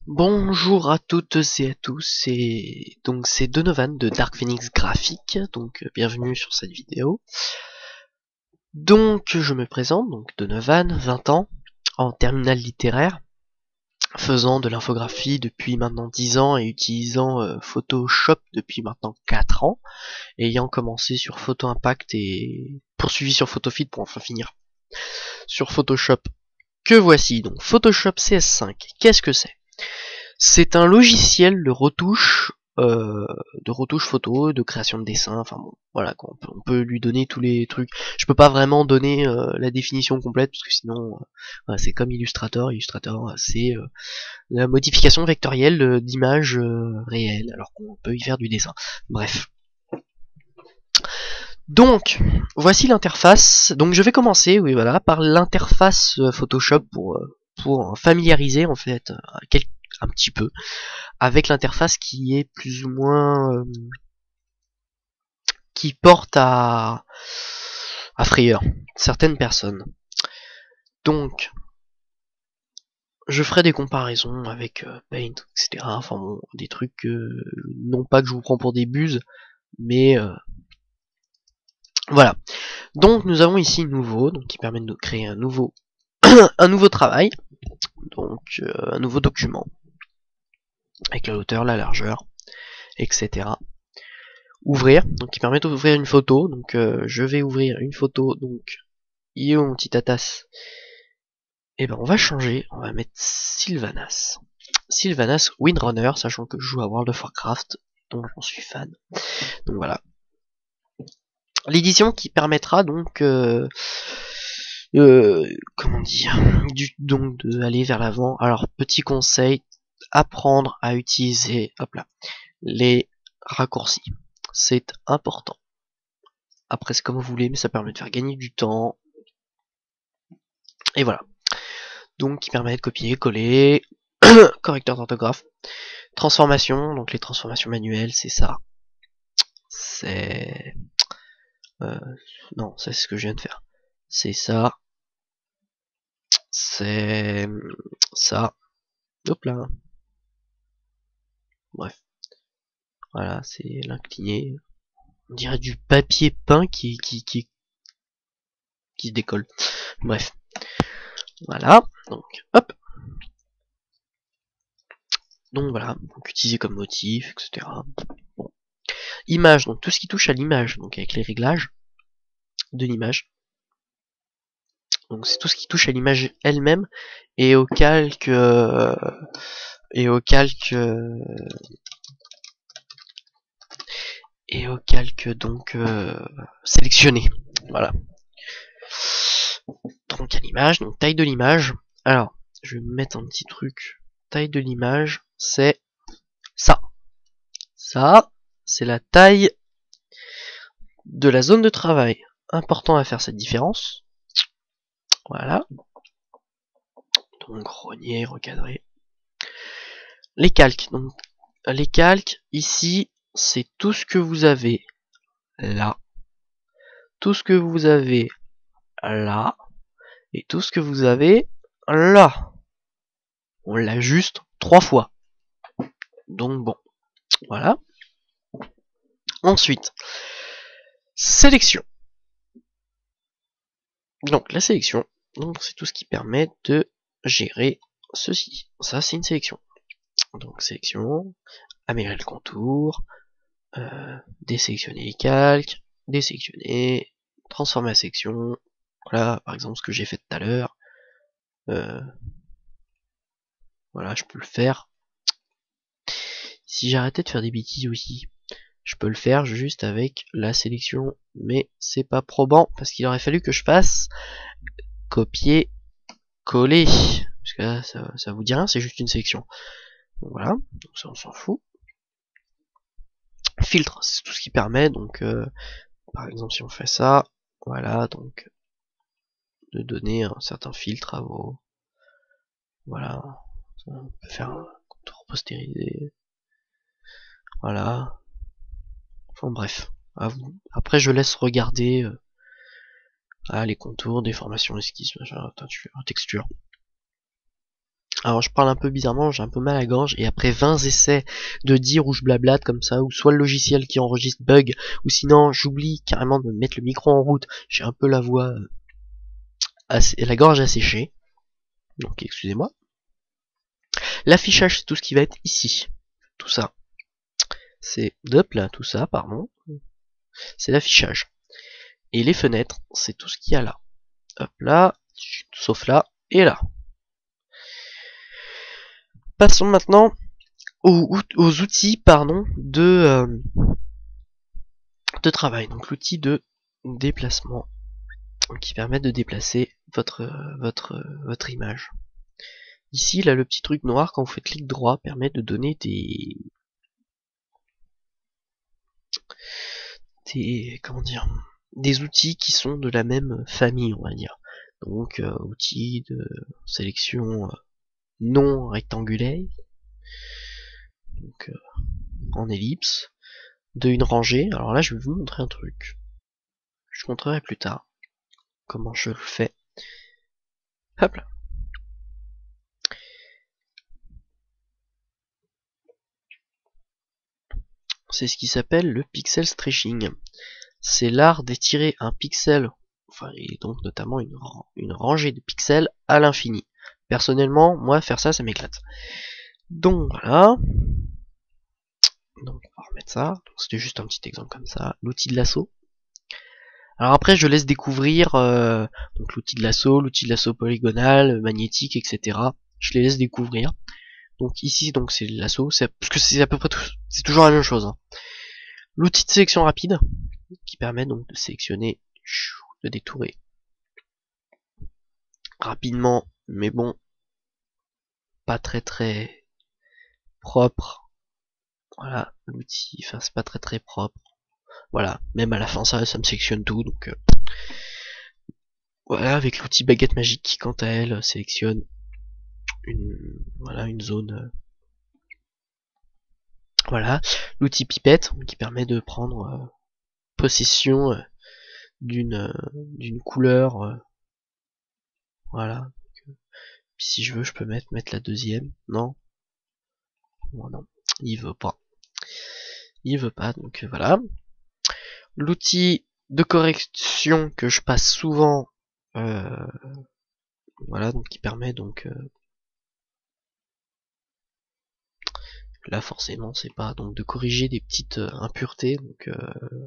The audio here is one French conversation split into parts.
Bonjour à toutes et à tous, et donc c'est Donovan de Dark Phoenix Graphique, donc bienvenue sur cette vidéo. Donc je me présente, donc Donovan, 20 ans, en terminale littéraire, faisant de l'infographie depuis maintenant 10 ans et utilisant Photoshop depuis maintenant 4 ans, ayant commencé sur Photo Impact et poursuivi sur PhotoFit pour enfin finir sur Photoshop. Que voici, donc Photoshop CS5, qu'est-ce que c'est? C'est un logiciel de retouche photo, de création de dessin, enfin bon, voilà quoi, on peut lui donner tous les trucs. Je peux pas vraiment donner la définition complète, parce que sinon, voilà, c'est comme Illustrator. Illustrator, c'est la modification vectorielle d'images réelles, alors qu'on peut y faire du dessin. Bref. Donc, voici l'interface. Donc je vais commencer, oui voilà, par l'interface Photoshop pour familiariser en fait un petit peu avec l'interface qui est plus ou moins qui porte à frayeur certaines personnes. Donc je ferai des comparaisons avec Paint, etc. Enfin bon, des trucs non pas que je vous prends pour des buses, mais voilà. Donc nous avons ici nouveau, donc qui permet de créer un nouveau un nouveau travail, donc un nouveau document avec la hauteur, la largeur, etc. Ouvrir, donc qui permet d'ouvrir une photo. Donc je vais ouvrir une photo, donc il est où mon petit Atas? Et ben on va changer, on va mettre Sylvanas. Sylvanas Windrunner, sachant que je joue à World of Warcraft, dont j'en suis fan. Donc voilà. L'édition qui permettra donc comment dire, donc d'aller vers l'avant. Alors petit conseil, apprendre à utiliser, hop là, les raccourcis. C'est important. Après c'est comme vous voulez, mais ça permet de faire gagner du temps. Et voilà. Donc qui permet de copier, coller, correcteur d'orthographe, transformation, donc les transformations manuelles, c'est ça. C'est non, c'est ce que je viens de faire. C'est ça. C'est ça. Hop là. Bref. Voilà, c'est l'incliné. On dirait du papier peint qui se décolle. Bref. Voilà. Donc, hop. Donc voilà. Donc utiliser comme motif, etc. Bon. Image, donc tout ce qui touche à l'image, donc avec les réglages de l'image. Donc c'est tout ce qui touche à l'image elle-même et au calque donc sélectionné. Voilà. Donc à l'image, donc taille de l'image. Alors, je vais mettre un petit truc. Taille de l'image, c'est ça. Ça, c'est la taille de la zone de travail. Important à faire cette différence. Voilà. Donc rogner, recadrer. Les calques. Donc les calques, ici, c'est tout ce que vous avez là, tout ce que vous avez là, et tout ce que vous avez là. On l'ajuste 3 fois. Donc bon, voilà. Ensuite, sélection. Donc la sélection, donc c'est tout ce qui permet de gérer ceci. Ça c'est une sélection. Donc sélection, améliorer le contour, désélectionner les calques, désélectionner, transformer la section. Voilà, par exemple ce que j'ai fait tout à l'heure. Voilà, je peux le faire. Si j'arrêtais de faire des bêtises aussi, je peux le faire juste avec la sélection, mais c'est pas probant parce qu'il aurait fallu que je fasse copier, coller. Parce que là, ça vous dit rien, c'est juste une sélection. Donc voilà, donc ça on s'en fout. Filtre, c'est tout ce qui permet, donc par exemple si on fait ça, voilà, donc de donner un certain filtre à vos. Voilà, on peut faire un contour postérisé. Voilà. Enfin bref, à vous. Après je laisse regarder les contours, déformation, esquisse, machin, teinture, texture. Alors je parle un peu bizarrement, j'ai un peu mal à la gorge, et après 20 essais de dire où je blablate comme ça, ou soit le logiciel qui enregistre bug, ou sinon j'oublie carrément de mettre le micro en route, j'ai un peu la voix la gorge asséchée, donc excusez-moi. L'affichage c'est tout ce qui va être ici, tout ça. C'est, hop là, tout ça, pardon, c'est l'affichage. Et les fenêtres, c'est tout ce qu'il y a là. Hop là, sauf là, et là. Passons maintenant aux outils de travail. Donc l'outil de déplacement qui permet de déplacer votre image. Ici, là, le petit truc noir, quand vous faites clic droit, permet de donner comment dire, des outils qui sont de la même famille, on va dire. Donc, outils de sélection non rectangulaire, donc en ellipse, de une rangée. Alors là, je vais vous montrer un truc. Je montrerai plus tard comment je le fais. Hop là. C'est ce qui s'appelle le pixel stretching. C'est l'art d'étirer un pixel, enfin, et donc notamment une rangée de pixels à l'infini. Personnellement, moi, faire ça, ça m'éclate. Donc voilà. Donc on va remettre ça. C'était juste un petit exemple comme ça. L'outil de lasso. Alors après, je laisse découvrir donc l'outil de lasso polygonal, magnétique, etc. Je les laisse découvrir. Donc ici, donc c'est le lasso, parce que c'est à peu près tout, c'est toujours la même chose. Hein. L'outil de sélection rapide, qui permet donc de sélectionner, de détourer rapidement, mais bon, pas très propre. Voilà, l'outil, enfin c'est pas très propre. Voilà, même à la fin ça me sélectionne tout, donc voilà, avec l'outil baguette magique qui quant à elle sélectionne une zone. Voilà, l'outil pipette qui permet de prendre possession d'une couleur. Voilà. Puis si je veux, je peux mettre la deuxième. Non. Bon, non, il veut pas. Il veut pas, donc voilà. L'outil de correction que je passe souvent, voilà, donc qui permet donc là forcément c'est pas donc de corriger des petites impuretés, donc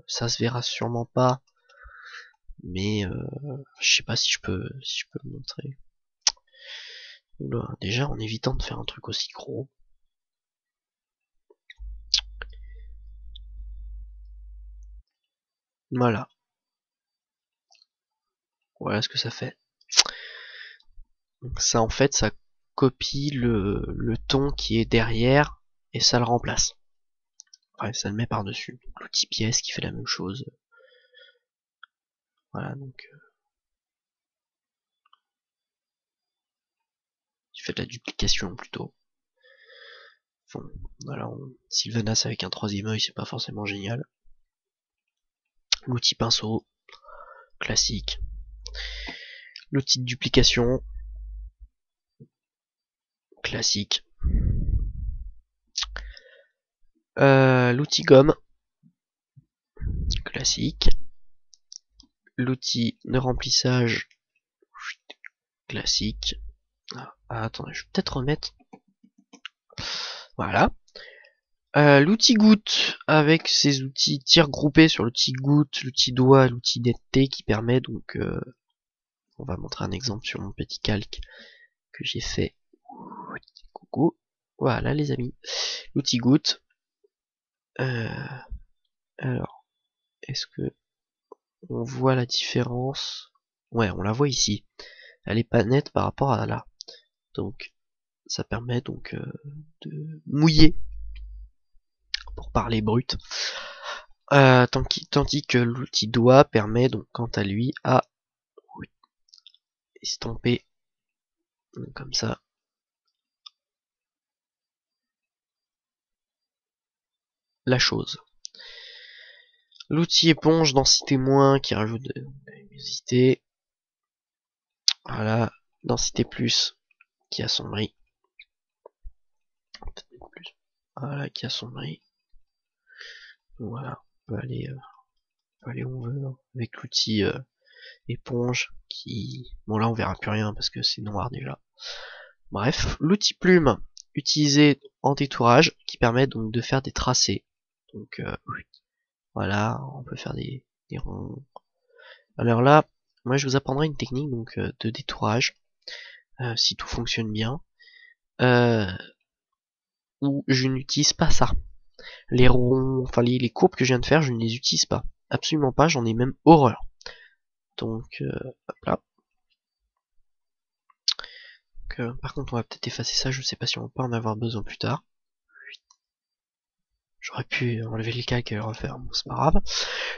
ça se verra sûrement pas, mais je sais pas si je peux le montrer. Oula, déjà en évitant de faire un truc aussi gros. Voilà. Voilà ce que ça fait. Donc ça en fait ça copie le ton qui est derrière et ça le remplace. Ouais, ça le met par dessus. L'outil pièce qui fait la même chose. Voilà, donc qui fait de la duplication plutôt. Bon, voilà, Sylvanas avec un troisième œil, c'est pas forcément génial. L'outil pinceau, classique. L'outil de duplication, classique. L'outil gomme, classique. L'outil de remplissage, classique. Attendez, je vais peut-être remettre. Voilà. L'outil goutte avec ses outils tir groupés sur l'outil goutte, l'outil doigt, l'outil netteté qui permet donc on va montrer un exemple sur mon petit calque que j'ai fait. Coucou. Voilà les amis. L'outil goutte. Alors, est-ce que on voit la différence? Ouais, on la voit ici. Elle est pas nette par rapport à là. Donc, ça permet donc de mouiller, pour parler brut. Tandis que l'outil doigt permet donc quant à lui à estomper comme ça. La chose. L'outil éponge densité moins qui rajoute de la luminosité. Voilà, densité plus qui assombrit. Voilà, qui assombrit. Voilà, on peut aller où on veut, hein, avec l'outil éponge qui... Bon là on verra plus rien parce que c'est noir déjà. Bref, l'outil plume utilisé en détourage qui permet donc de faire des tracés. Donc voilà, on peut faire des ronds. Alors là, moi je vous apprendrai une technique donc de détourage, si tout fonctionne bien, où je n'utilise pas ça. Les ronds, enfin les courbes que je viens de faire, je ne les utilise pas. Absolument pas, j'en ai même horreur. Donc hop là. Donc, par contre on va peut-être effacer ça, je sais pas si on va pas en avoir besoin plus tard. J'aurais pu enlever le calque et le refaire, bon, c'est pas grave.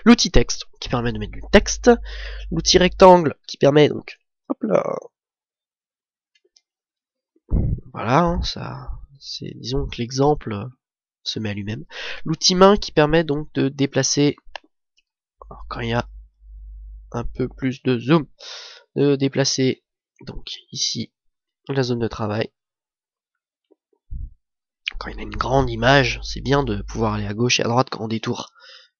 L'outil texte qui permet de mettre du texte. L'outil rectangle qui permet donc, hop là, voilà, hein, ça, c'est, disons que l'exemple se met à lui-même. L'outil main qui permet donc de déplacer, alors, quand il y a un peu plus de zoom, de déplacer donc ici la zone de travail. Quand il y a une grande image, c'est bien de pouvoir aller à gauche et à droite quand on détourne.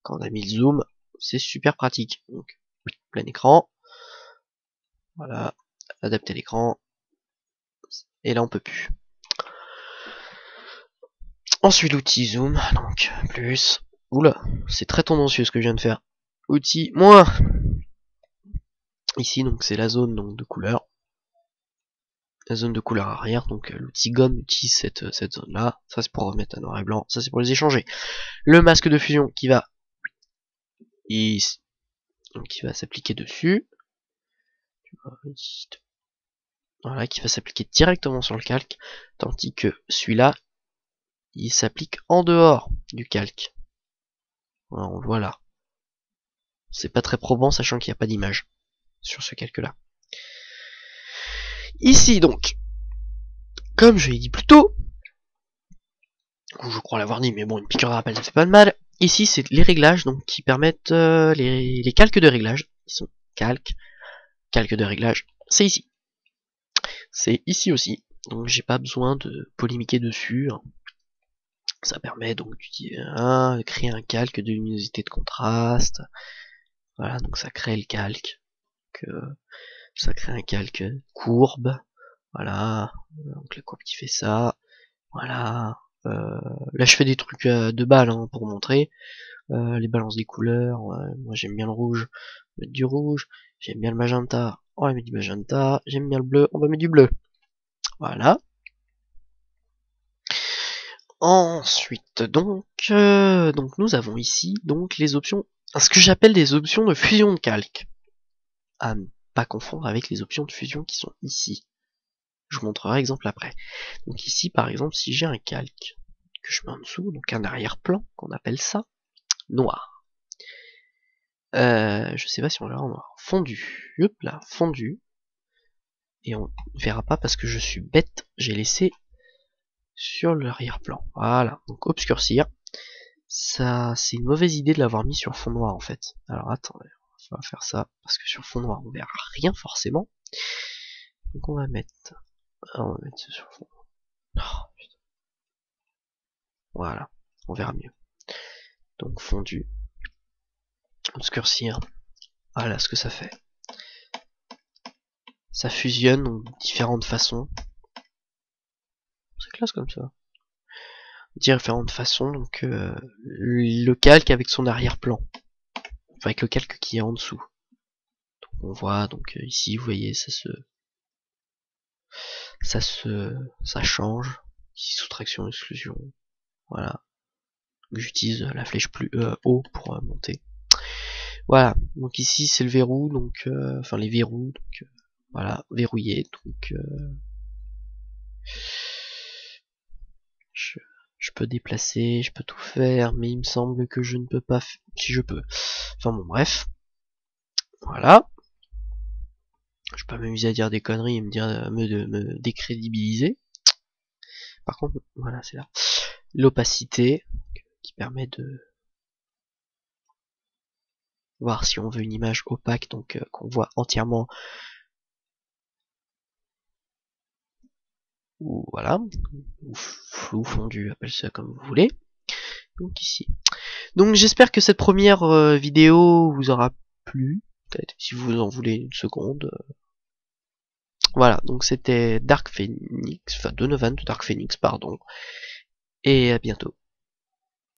Quand on a mis le zoom, c'est super pratique. Donc, plein écran. Voilà, adapter l'écran. Et là, on peut plus. Ensuite, l'outil zoom. Donc, plus. Oula, c'est très tendancieux ce que je viens de faire. Outil moins. Ici, donc, c'est la zone donc, de couleur. La zone de couleur arrière. Donc, l'outil gomme utilise cette zone-là. Ça, c'est pour remettre à noir et blanc. Ça, c'est pour les échanger. Le masque de fusion qui va donc qui va s'appliquer dessus. Voilà, qui va s'appliquer directement sur le calque, tandis que celui-là, il s'applique en dehors du calque. Voilà, on le voit là. C'est pas très probant, sachant qu'il n'y a pas d'image sur ce calque-là. Ici donc, comme je l'ai dit plus tôt, ou je crois l'avoir dit, mais bon, une piqûre de rappel, ça fait pas de mal. Ici, c'est les réglages donc qui permettent les calques de réglage. Ils sont calques de réglage. C'est ici. C'est ici aussi. Donc j'ai pas besoin de polémiquer dessus. Ça permet donc de créer un calque de luminosité de contraste. Voilà, donc ça crée le calque. Ça crée un calque courbe. Voilà, donc la courbe qui fait ça. Voilà. Là je fais des trucs de balles hein, pour montrer. Les balances des couleurs. Moi j'aime bien le rouge. On va mettre du rouge. J'aime bien le magenta. On va mettre du magenta. J'aime bien le bleu. On va mettre du bleu. Voilà. Ensuite, donc nous avons ici donc les options, ce que j'appelle des options de fusion de calque, à ne pas confondre avec les options de fusion qui sont ici. Je vous montrerai exemple après. Donc ici, par exemple, si j'ai un calque que je mets en dessous, donc un arrière-plan, qu'on appelle ça noir. Je sais pas si on l'a en noir. Fondu, hop là, fondu. Et on ne verra pas parce que je suis bête, j'ai laissé sur l'arrière-plan. Voilà, donc obscurcir. Ça, c'est une mauvaise idée de l'avoir mis sur fond noir en fait. Alors attendez, on va faire ça parce que sur fond noir on verra rien forcément. Donc on va mettre ça sur fond. Oh, voilà, on verra mieux. Donc fondu, obscurcir. Voilà ce que ça fait. Ça fusionne de différentes façons. C'est classe comme ça. Différentes façons, donc le calque avec son arrière-plan. Enfin, avec le calque qui est en dessous. Donc on voit donc ici, vous voyez, ça change. Ici soustraction, exclusion. Voilà. J'utilise la flèche plus haut pour monter. Voilà. Donc ici c'est le verrou, donc enfin les verrous, donc voilà, verrouillé. Donc je peux déplacer, je peux tout faire, mais il me semble que je ne peux pas. Si je peux. Enfin bon, bref. Voilà. Je peux m'amuser à dire des conneries et me décrédibiliser. Par contre, voilà, c'est là. L'opacité qui permet de voir si on veut une image opaque, donc qu'on voit entièrement. ou voilà, ou flou, fondu, appelle ça comme vous voulez. Donc ici. Donc j'espère que cette première vidéo vous aura plu. Peut-être si vous en voulez une seconde. Voilà, donc c'était Dark Phoenix, enfin Donovan de Dark Phoenix, pardon. Et à bientôt.